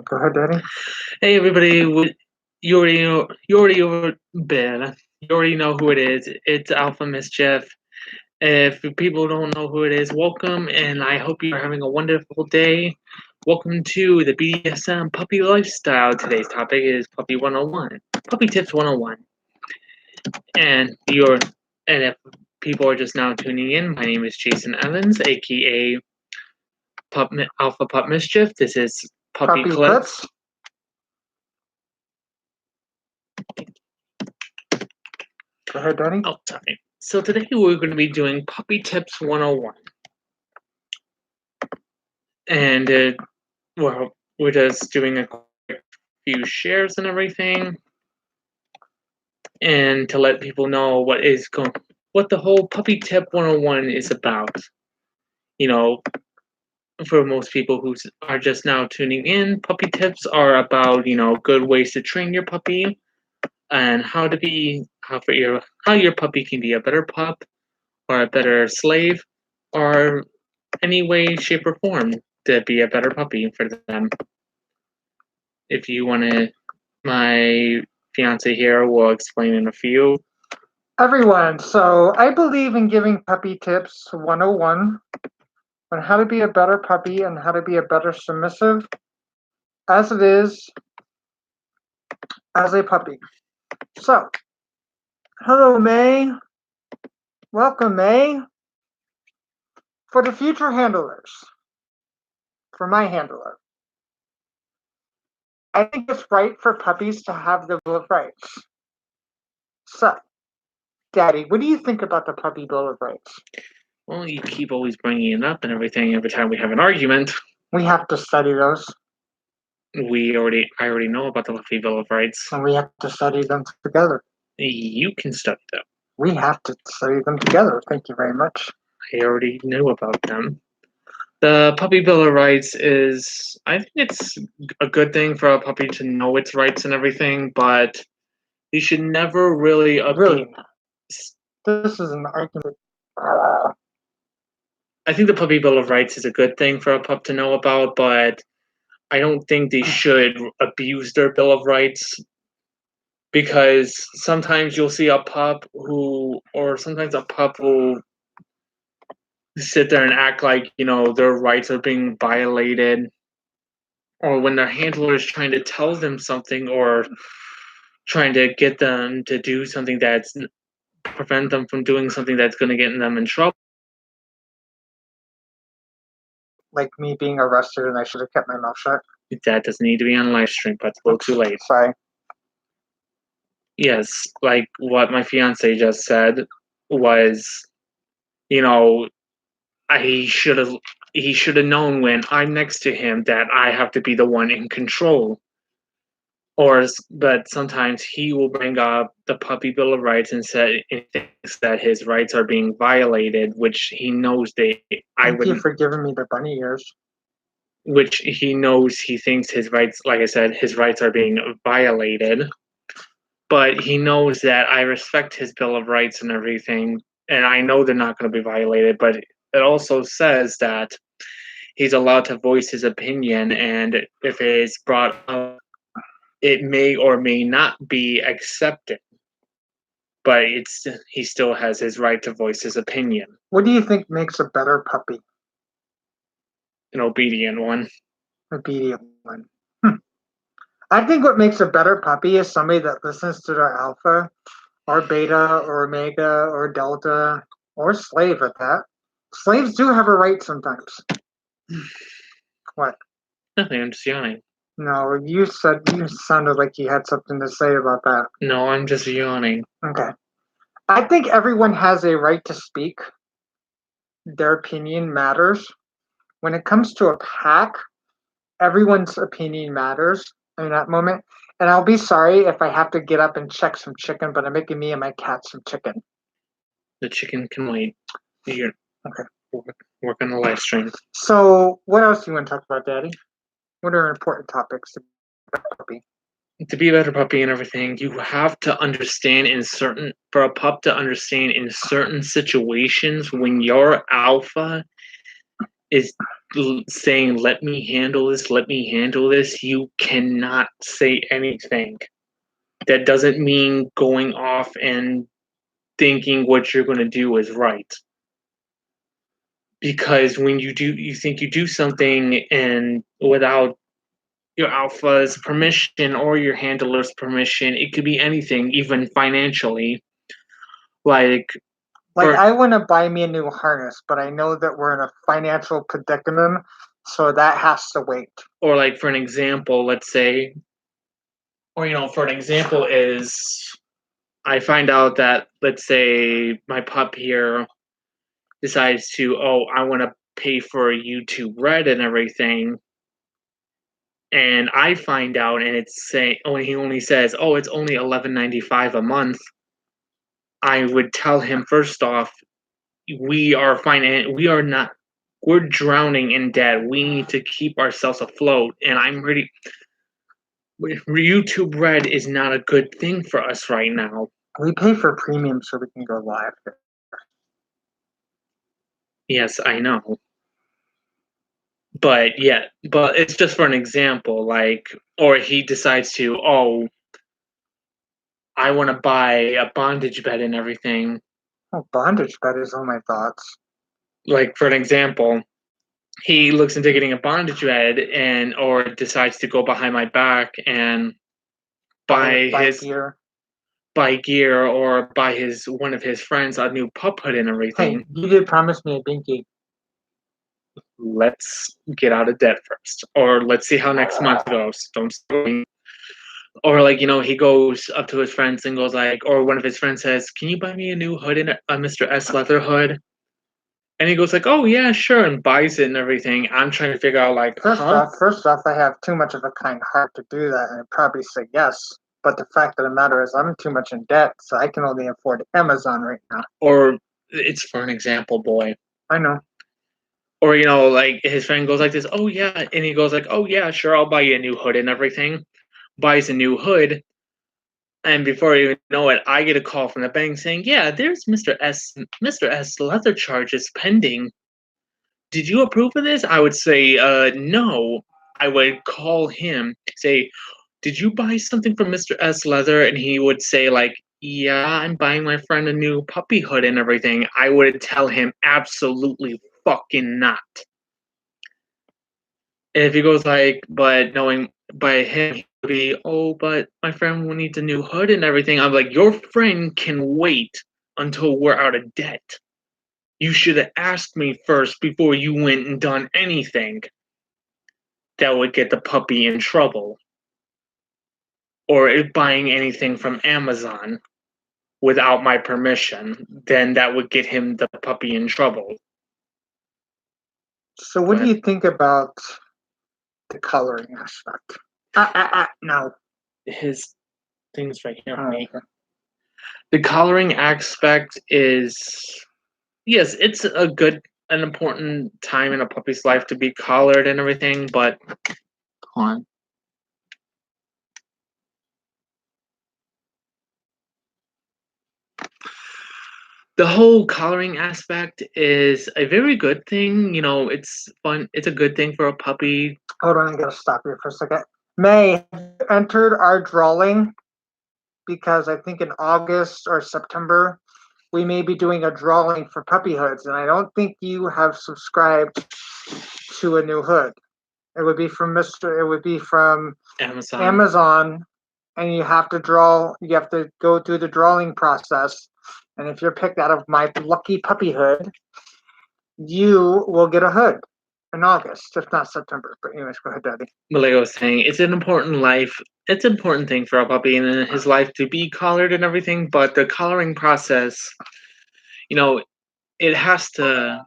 Go ahead, Danny. Hey everybody, you already know who it is. It's Alpha Mischief. If people don't know who it is, welcome, and I hope you're having a wonderful day. Welcome to the BDSM Puppy Lifestyle. Today's topic is Puppy 101, Puppy Tips 101. And if people are just now tuning in, my name is Jason Evans, aka Alpha Pup Mischief. This is Puppy Clips. Go ahead, Danny. Oh, sorry. So today we're going to be doing Puppy Tips 101. And, we're just doing a quick few shares and everything. And to let people know what the whole Puppy Tip 101 is about. You know, for most people who are just now tuning in, puppy tips are about, good ways to train your puppy and how your puppy can be a better pup or a better slave or any way, shape, or form to be a better puppy for them. If you want to, my fiance here will explain in a few. Everyone, so I believe in giving puppy tips 101 on how to be a better puppy and how to be a better submissive as it is as a puppy. So, hello, May. Welcome, May. For the future handlers, for my handler, I think it's right for puppies to have the Bill of Rights. So, Daddy, what do you think about the Puppy Bill of Rights? Well, you keep always bringing it up and everything every time we have an argument. We have to study those. I already know about the Puppy Bill of Rights. And we have to study them together. You can study them. We have to study them together. Thank you very much. I already knew about them. The Puppy Bill of Rights I think it's a good thing for a puppy to know its rights and everything, but you should never really This is an argument. I think the Puppy Bill of Rights is a good thing for a pup to know about, but I don't think they should abuse their Bill of Rights, because sometimes you'll see a pup will sit there and act like, their rights are being violated, or when their handler is trying to tell them something or trying to get them to do something prevent them from doing something that's going to get them in trouble. Like me being arrested and I should have kept my mouth shut. That doesn't need to be on live stream, but it's a little too late. Sorry. Yes, like what my fiance just said was, he should have known when I'm next to him that I have to be the one in control. But sometimes he will bring up the Puppy Bill of Rights and thinks that his rights are being violated, which he knows Thank you for giving me the bunny ears. Which he thinks his rights, like I said, his rights are being violated. But he knows that I respect his Bill of Rights and everything, and I know they're not going to be violated, but it also says that he's allowed to voice his opinion, and if it is brought up, it may or may not be accepted. But he still has his right to voice his opinion. What do you think makes a better puppy? An obedient one. Obedient one. I think what makes a better puppy is somebody that listens to their alpha or beta or omega or delta or slave at that. Slaves do have a right sometimes. What? Nothing, I'm just yawning. No, you sounded like you had something to say about that. No, I'm just yawning. Okay. I think everyone has a right to speak. Their opinion matters. When it comes to a pack, everyone's opinion matters in that moment. And I'll be sorry if I have to get up and check some chicken, but I'm making me and my cat some chicken. The chicken can wait. Here. Okay. Work on the live stream. So, what else do you want to talk about, Daddy? What are important topics to be a better puppy? To be a better puppy and everything, you have to understand for a pup to understand in certain situations when your alpha is saying, let me handle this, you cannot say anything. That doesn't mean going off and thinking what you're going to do is right. Because when you think you do something and without your alpha's permission or your handler's permission, it could be anything, even financially. Like, I want to buy me a new harness, but I know that we're in a financial predicament, so that has to wait. Or like for an example, let's say, or for an example is I find out that, let's say, my pup here decides to, I want to pay for YouTube Red and everything, and I find out, and it's saying, he only says, it's only $11.95 a month. I would tell him first off, we're drowning in debt. We need to keep ourselves afloat, and YouTube Red is not a good thing for us right now. We pay for premium so we can go live. Yes, I know. But it's just for an example, or he decides to, I want to buy a bondage bed and everything. Oh, bondage bed is on my thoughts. Like, for an example, he looks into getting a bondage bed or decides to go behind my back and buy gear or buy one of his friends a new pup hood and everything. Hey, you did promise me a binky. Let's get out of debt first, or let's see how next month goes. Don't start. Or he goes up to his friends and goes or one of his friends says, "Can you buy me a new hood and a Mr. S leather hood?" And he goes "Oh yeah, sure," and buys it and everything. I'm trying to figure out First off, I have too much of a kind heart to do that, and I'd probably say yes. But the fact of the matter is, I'm too much in debt, so I can only afford Amazon right now. Or it's for an example, boy. I know. Or his friend goes like this, "Oh yeah," and he goes "Oh yeah, sure, I'll buy you a new hood and everything." Buys a new hood, and before you know it, I get a call from the bank saying, "Yeah, there's Mr. S leather charges pending. Did you approve of this?" I would say, "No." I would call him, say, "Did you buy something from Mr. S leather?" And he would say "Yeah, I'm buying my friend a new puppy hood and everything." I would tell him, "Absolutely fucking not." And if he goes but knowing by him, he would be, but my friend needs a new hood and everything. I'm like, your friend can wait until we're out of debt. You should have asked me first before you went and done anything that would get the puppy in trouble. Or buying anything from Amazon without my permission, then that would get him the puppy in trouble. So what do you think about the coloring aspect? No. His thing's right here for me. Okay. The coloring aspect is, yes, it's an important time in a puppy's life to be collared and everything, but hold on. The whole coloring aspect is a very good thing. It's fun. It's a good thing for a puppy. Hold on, I gotta stop you for a second. May, have you entered our drawing? Because I think in August or September, we may be doing a drawing for puppy hoods, and I don't think you have subscribed to a new hood. It would be from Amazon, and you have to go through the drawing process. And if you're picked out of my lucky puppy hood, you will get a hood in August, if not September. But anyways, go ahead, Daddy. Like I was saying, it's an important thing for a puppy in his life to be collared and everything, but the collaring process, it has to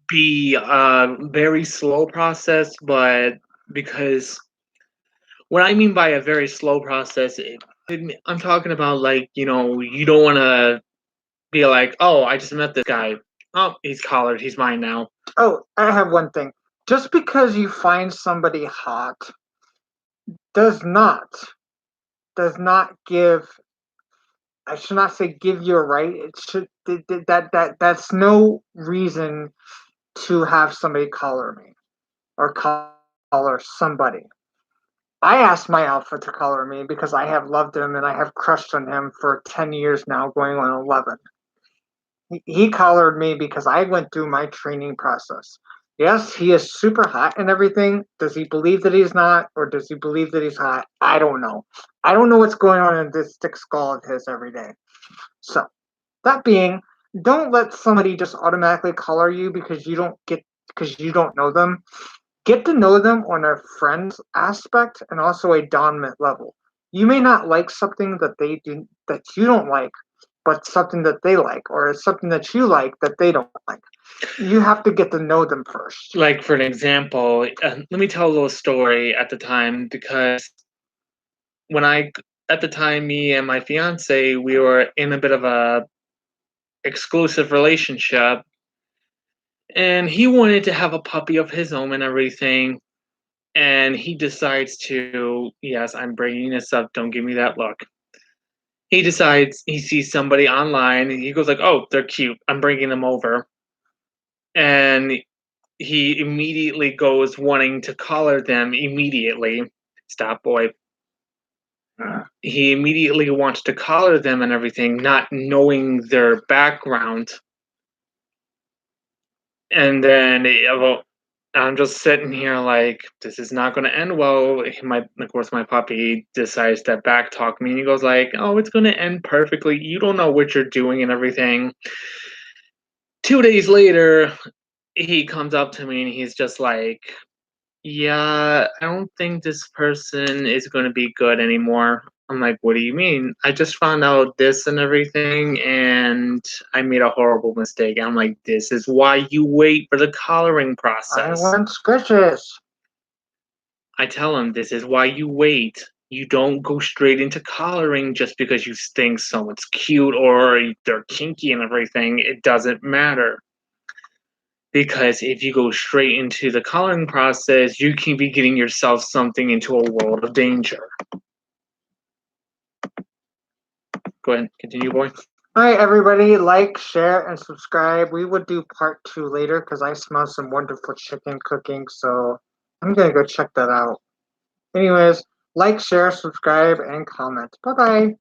be a very slow process, but because what I mean by a very slow process, I'm talking about you don't want to be I just met this guy. Oh, he's collared. He's mine now. Oh, I have one thing. Just because you find somebody hot does not give, I should not say give you a right. It should that's no reason to have somebody color me or color somebody. I asked my alpha to color me because I have loved him and I have crushed on him for 10 years now, going on 11. He collared me because I went through my training process. Yes, he is super hot and everything. Does he believe that he's not, or does he believe that he's hot? I don't know. I don't know what's going on in this thick skull of his every day. So, that being, don't let somebody just automatically color you because you don't know them. Get to know them on a friend's aspect and also a dominant level. You may not like something that you don't like, but something that they like, or something that you like that they don't like. You have to get to know them first. Like for an example, let me tell a little story at the time, because at the time, me and my fiance, we were in a bit of a exclusive relationship, and he wanted to have a puppy of his own and everything. And he decides to, yes, I'm bringing this up. Don't give me that look. He decides he sees somebody online and he goes like, "Oh, they're cute. I'm bringing them over." And he immediately goes wanting to collar them immediately. Stop, boy. He immediately wants to collar them and everything, not knowing their background. And then I'm just sitting here like, this is not going to end well. Of course, my puppy decides to backtalk me, and he goes like, "Oh, it's going to end perfectly. You don't know what you're doing and everything." 2 days later, he comes up to me and he's just like, "Yeah, I don't think this person is going to be good anymore." I'm like, "What do you mean? I just found out this and everything, and I made a horrible mistake." I'm like, "This is why you wait for the collaring I process." want squishes. I tell him, "This is why you wait. You don't go straight into collaring just because you think someone's cute or they're kinky and everything. It doesn't matter. Because if you go straight into the collaring process, you can be getting yourself something into a world of danger." Go ahead, continue, boy. All right, everybody, like, share, and subscribe. We would do part 2 later because I smell some wonderful chicken cooking, so I'm going to go check that out. Anyways, like, share, subscribe, and comment. Bye-bye.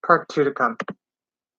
Part 2 to come.